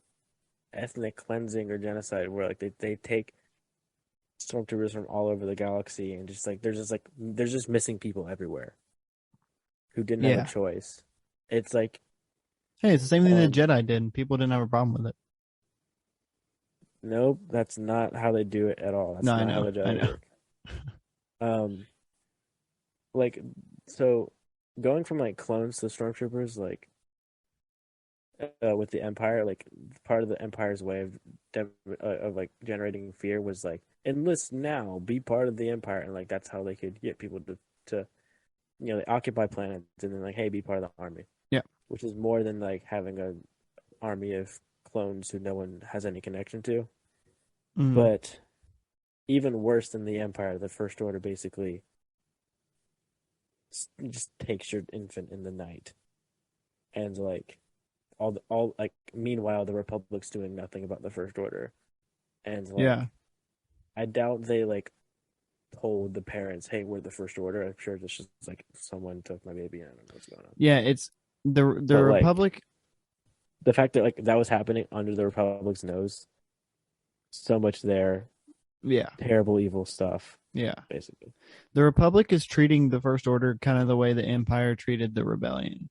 ethnic cleansing or genocide where like they take stormtroopers from all over the galaxy and just like there's just missing people everywhere who didn't have a yeah. choice. It's like Hey, it's the same thing that um Jedi did. And people didn't have a problem with it. nope, that's not how they do it at all. No, That's I not how know, the I Jedi know. work. Um like so going from like clones to stormtroopers like with the Empire, like part of the Empire's way of of like generating fear was like enlist now, be part of the empire, and like that's how they could get people to they occupy planets and then like, hey, be part of the army. Yeah. Which is more than like having a army of clones who no one has any connection to. Mm. But even worse than the empire, the First Order basically just takes your infant in the night, and like all like meanwhile the Republic's doing nothing about the First Order, and Yeah. like I doubt they like told the parents, "Hey, we're the First Order." I'm sure it's just like someone took my baby. I don't know what's going on. Yeah. It's the But like Republic. the fact that like that was happening under the Republic's nose, so much there, Yeah. terrible, evil stuff, Yeah. basically. The Republic is treating the First Order kind of the way the Empire treated the Rebellion.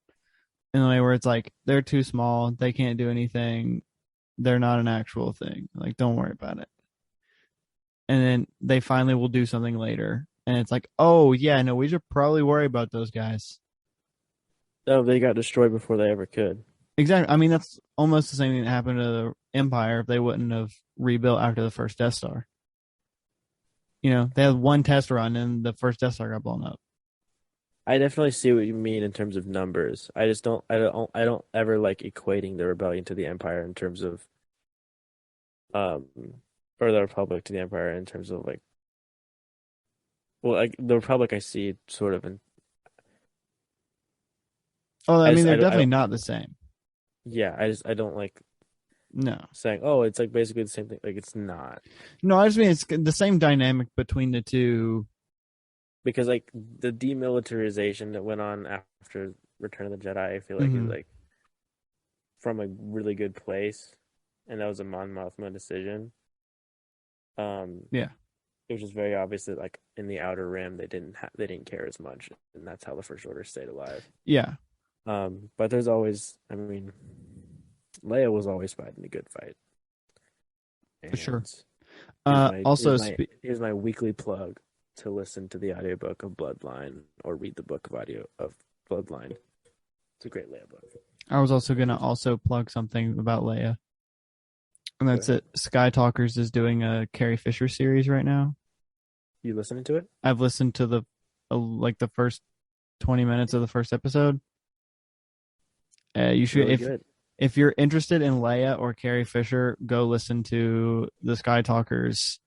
In a way where it's like they're too small, they can't do anything, they're not an actual thing. Like, don't worry about it. And then they finally will do something later, and it's like, oh yeah, no, we should probably worry about those guys. No, they got destroyed before they ever could. Exactly. I mean, that's almost the same thing that happened to the Empire if they wouldn't have rebuilt after the first Death Star. They had one test run, and the first Death Star got blown up. I definitely see what you mean in terms of numbers. I just don't. I don't ever like equating the rebellion to the empire in terms of, um, or the republic to the empire in terms of like, well, like the republic I see sort of in. Oh, I mean, they're I definitely don't. not the same. Yeah, I don't like No. saying, oh, it's like basically the same thing. Like it's not No, I just mean it's the same dynamic between the two. because like the demilitarization that went on after Return of the Jedi, I feel like is Mhm. like from a really good place, and that was a Mon Mothma decision. Yeah. It was just very obvious that like in the Outer Rim they didn't care as much, and that's how the First Order stayed alive. Yeah, But there's always, I mean, Leia was always fighting a good fight. for sure. And Also, here's my weekly plug to listen to the audiobook of Bloodline or read the book of audio of Bloodline. It's a great Leia book. I was also gonna also plug something about Leia, and that's it. Sky Talkers is doing a Carrie Fisher series right now. You listening to it? I've listened to the first 20 minutes of the first episode. You should, Really good. if you're interested in Leia or Carrie Fisher, go listen to the Sky Talkers.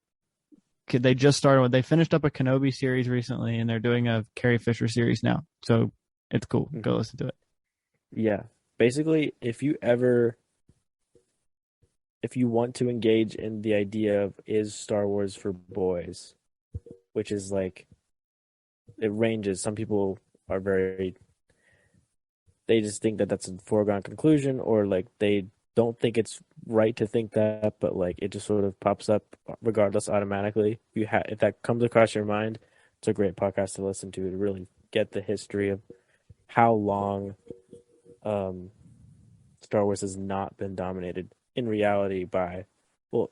They just started. They finished up a Kenobi series recently, and they're doing a Carrie Fisher series now. So it's cool. Go listen to it. Yeah. Basically, if you want to engage in the idea of is Star Wars for boys, which is like it ranges. Some people are they just think that that's a foregone conclusion, or like they don't think it's right to think that, but like it just sort of pops up regardless automatically. If that comes across your mind, it's a great podcast to listen to really get the history of how long Star Wars has not been dominated in reality by, well,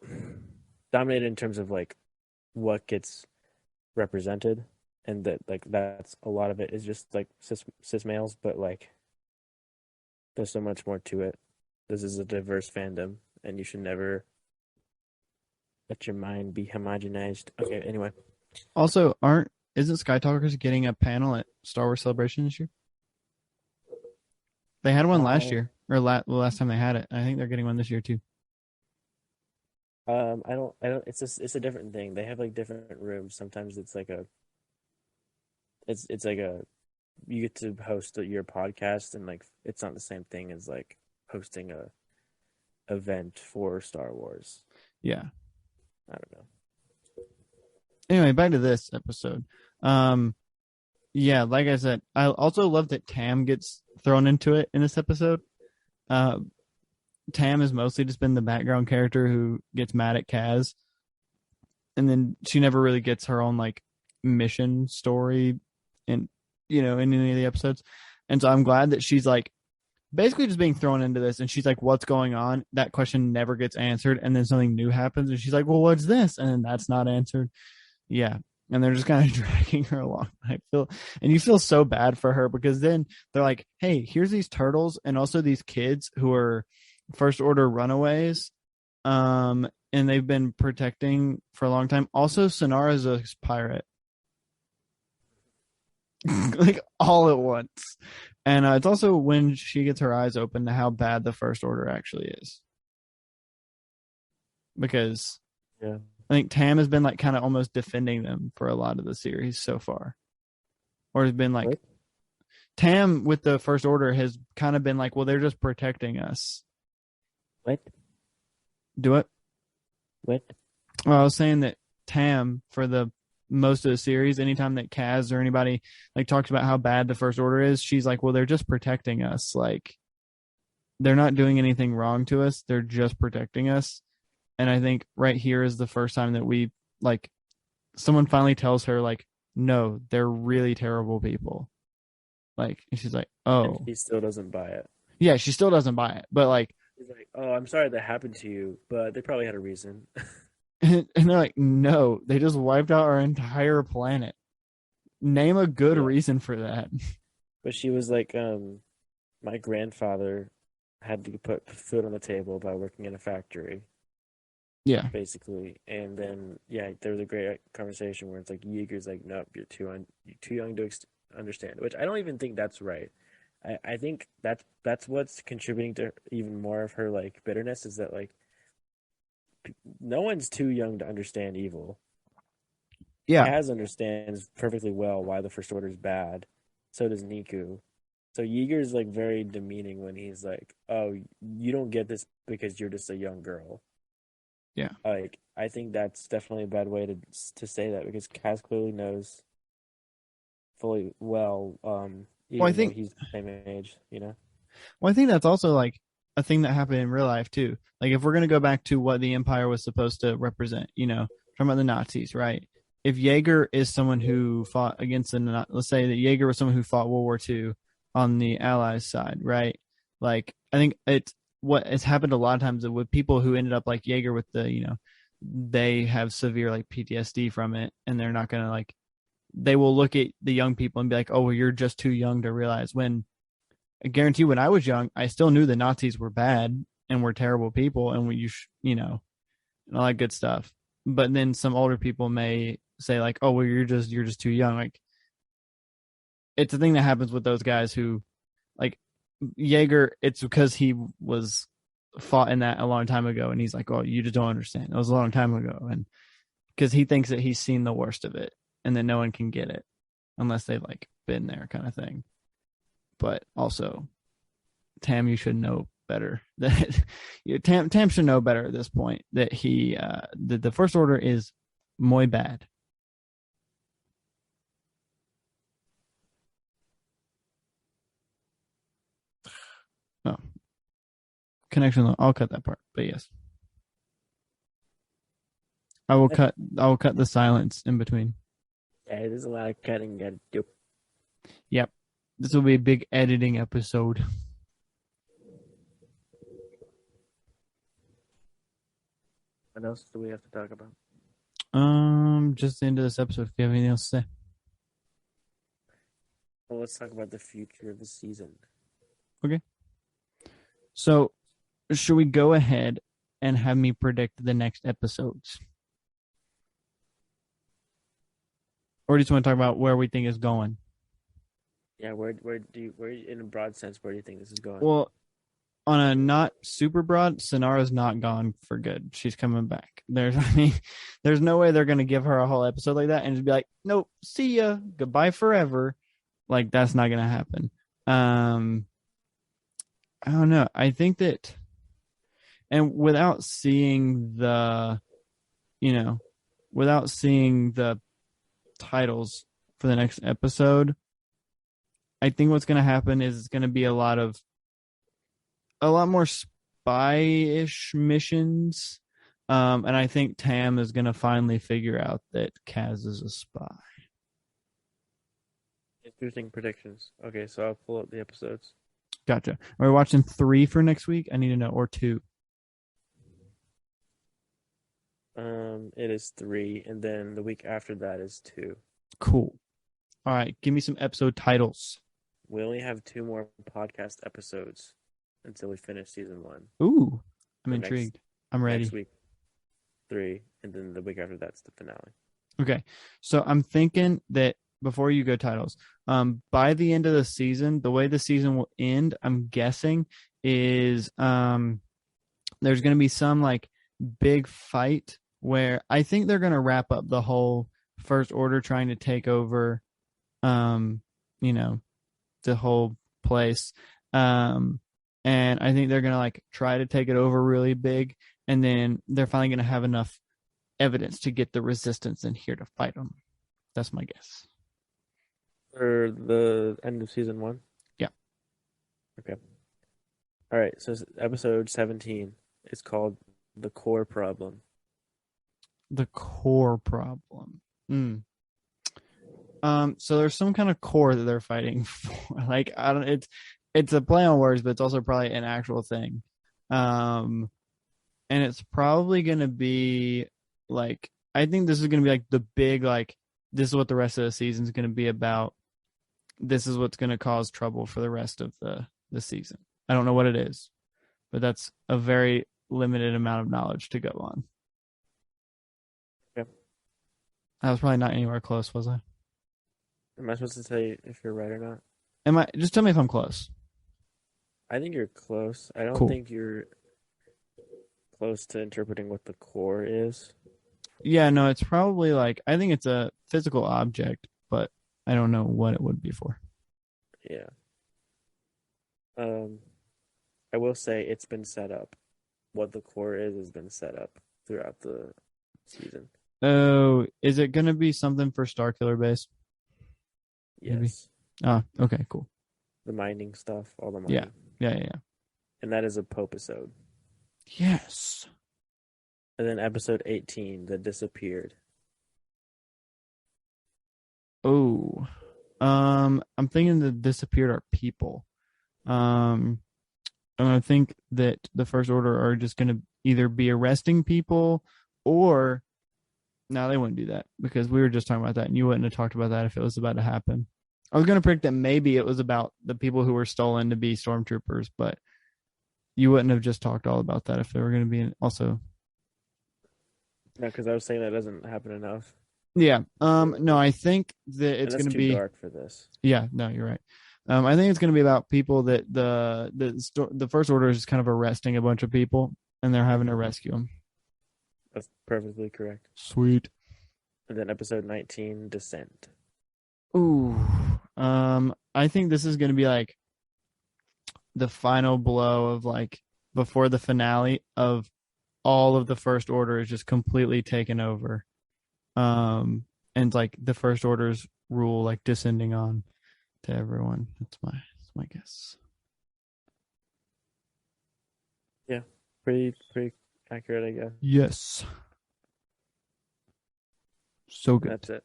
dominated in terms of like what gets represented, and that like that's a lot of it is just like cis males, but like there's so much more to it. This is a diverse fandom, and you should never let your mind be homogenized. Okay, anyway. Also, isn't Sky Talkers getting a panel at Star Wars Celebration this year? They had one last year, or the last time they had it. I think they're getting one this year too. I don't. It's a different thing. They have like different rooms. Sometimes it's like it's like you get to host your podcast, and like it's not the same thing as like hosting a event for Star Wars. Yeah. I don't know. Anyway, back to this episode. Yeah, like I said, I also love that Tam gets thrown into it in this episode. Tam has mostly just been the background character who gets mad at Kaz, and then she never really gets her own like mission story in any of the episodes. And so I'm glad that she's like basically just being thrown into this, and she's like, what's going on? That question never gets answered, and then something new happens, and she's like, well, what's this? And then that's not answered. Yeah. And they're just kind of dragging her along. You feel so bad for her, because then they're like, hey, here's these turtles and also these kids who are First Order runaways. And and they've been protecting for a long time. Also, Sonara's a pirate, like all at once. And it's also when she gets her eyes open to how bad the First Order actually is. Because Yeah. I think Tam has been like kind of almost defending them for a lot of the series so far. Or has been like, What? Tam with the First Order has kind of been like, well, they're just protecting us. What? Do it. What? Well, I was saying that Tam for the most of the series, anytime that Kaz or anybody like talks about how bad the First Order is, she's like, well, they're just protecting us. Like, they're not doing anything wrong to us. They're just protecting us. And I think right here is the first time that we like someone finally tells her like, no, they're really terrible people. Like, and she's like, And oh, he still doesn't buy it. yeah, she still doesn't buy it, but like, He's like, "Oh, I'm sorry that happened to you, but they probably had a reason." and they're like, no, they just wiped out our entire planet. Name a good Yeah. reason for that. But she was like, my grandfather had to put food on the table by working in a factory, Yeah, basically. And then, yeah, there was a great conversation where it's like Yeager's like, "Nope, you're too young to understand," which I don't even think that's right. I think that's what's contributing to even more of her like bitterness is that like no one's too young to understand evil. yeah, Kaz understands perfectly well why the First Order is bad. So does Niku. So Yeager's like very demeaning when he's like, "Oh, you don't get this because you're just a young girl." yeah. Like, I think that's definitely a bad way to say that because Kaz clearly knows fully well, Well, I even though think, he's the same age, you know. well, I think that's also like a thing that happened in real life too. Like, if we're gonna go back to what the Empire was supposed to represent, talking about the Nazis, right? If Jaeger is someone who fought against let's say that Jaeger was someone who fought World War II on the Allies side, right? Like, I think it's what has happened a lot of times with people who ended up like Jaeger with they have severe like PTSD from it, and they're not gonna like, they will look at the young people and be like, oh, well, you're just too young to realize. When I guarantee when I was young, I still knew the Nazis were bad and were terrible people, and and all that good stuff. But then some older people may say like, "Oh, well, you're just too young." Like, it's a thing that happens with those guys who, like Jaeger. It's because he was fought in that a long time ago, and he's like, "Oh, you just don't understand. It was a long time ago," and because he thinks that he's seen the worst of it, and that no one can get it unless they've like been there, kind of thing. But also, Tam, you should know better. That Tam should know better at this point that the First Order is muy bad. Oh, connection. I'll cut that part, but yes, I will cut the silence in between. Yeah, there's a lot of cutting got to do. Yep, this will be a big editing episode. What else do we have to talk about? Just the end of this episode. If you have anything else to say, Well, let's talk about the future of the season. okay. So, should we go ahead and have me predict the next episodes? Or do you just want to talk about where we think it's going? Yeah, where in a broad sense, where do you think this is going? Well, on a not super broad, Sonara's not gone for good. She's coming back. There's no way they're gonna give her a whole episode like that and just be like, nope, see ya, goodbye forever. Like, that's not gonna happen. I don't know. I think that, and you know, without seeing the titles for the next episode, I think what's gonna happen is it's gonna be a lot more spy-ish missions. And I think Tam is going to finally figure out that Kaz is a spy. Interesting predictions. Okay, so I'll pull up the episodes. Gotcha. Are we watching 3 for next week? I need to know, or 2. It is 3, and then the week after that is 2. Cool. All right, give me some episode titles. We only have 2 more podcast episodes until we finish season 1. Ooh, I'm So intrigued. I'm ready. Next week. 3, and then the week after that's the finale. Okay. So I'm thinking that before you go titles, by the end of the season, the way the season will end, I'm guessing is there's going to be some like big fight where I think they're going to wrap up the whole First Order trying to take over, you know, the whole place. And I think they're going to like try to take it over really big. And then they're finally going to have enough evidence to get the resistance in here to fight them. That's my guess. For the end of season 1? Yeah. Okay. All right. So episode 17 is called The Core Problem. The core problem. So there's some kind of core that they're fighting for. Like, I don't, it's a play on words, but it's also probably an actual thing. And it's probably going to be like, I think this is going to be like the big, like, this is what the rest of the season is going to be about. This is what's going to cause trouble for the rest of the season. I don't know what it is, but that's a very limited amount of knowledge to go on. Yep. I was probably not anywhere close, was I? Am I supposed to say if you're right or not? Am I? Just tell me if I'm close. I think you're close. I don't Cool. think you're close to interpreting what the core is. Yeah, no, it's probably like, I think it's a physical object, but I don't know what it would be for. Yeah. I will say it's been set up. What the core is has been set up throughout the season. Oh, is it going to be something for Starkiller base? Maybe. Yes. Ah, okay, cool. The mining stuff, all the mining. Yeah. And that is a Pope episode. Yes. And then episode 18, The Disappeared. Oh, I'm thinking the disappeared are people. And I think that the First Order are just going to either be arresting people or, no, they wouldn't do that because we were just talking about that and you wouldn't have talked about that if it was about to happen. I was going to predict that maybe it was about the people who were stolen to be stormtroopers, but you wouldn't have just talked all about that if they were going to be also. No, because I was saying that doesn't happen enough. Yeah. No, I think that it's going to be too dark for this. Yeah, no, you're right. I think it's going to be about people that the First Order is just kind of arresting a bunch of people and they're having to rescue them. That's perfectly correct. Sweet. And then episode 19, Descent. Ooh. I think this is going to be like the final blow of like before the finale of all of the First Order is just completely taken over. And like the First Order's rule like descending on to everyone. That's my guess. Yeah, pretty accurate, I guess. Yes. So good. That's it.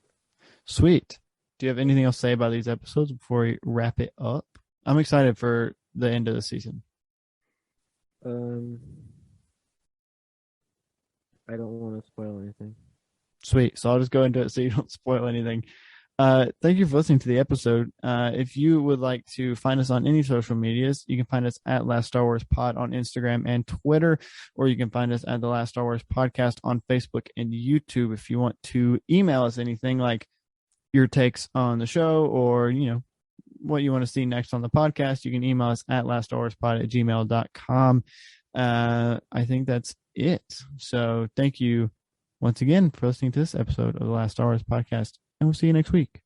Sweet. Do you have anything else to say about these episodes before we wrap it up? I'm excited for the end of the season. I don't want to spoil anything. Sweet. So I'll just go into it so you don't spoil anything. Thank you for listening to the episode. If you would like to find us on any social medias, you can find us at laststarwarspod on Instagram and Twitter, or you can find us at the Last Star Wars Podcast on Facebook and YouTube. If you want to email us anything like your takes on the show or, you know, what you want to see next on the podcast, you can email us at laststarwarspod@gmail.com. I think that's it. So thank you once again for listening to this episode of the Last Star Wars Podcast, and we'll see you next week.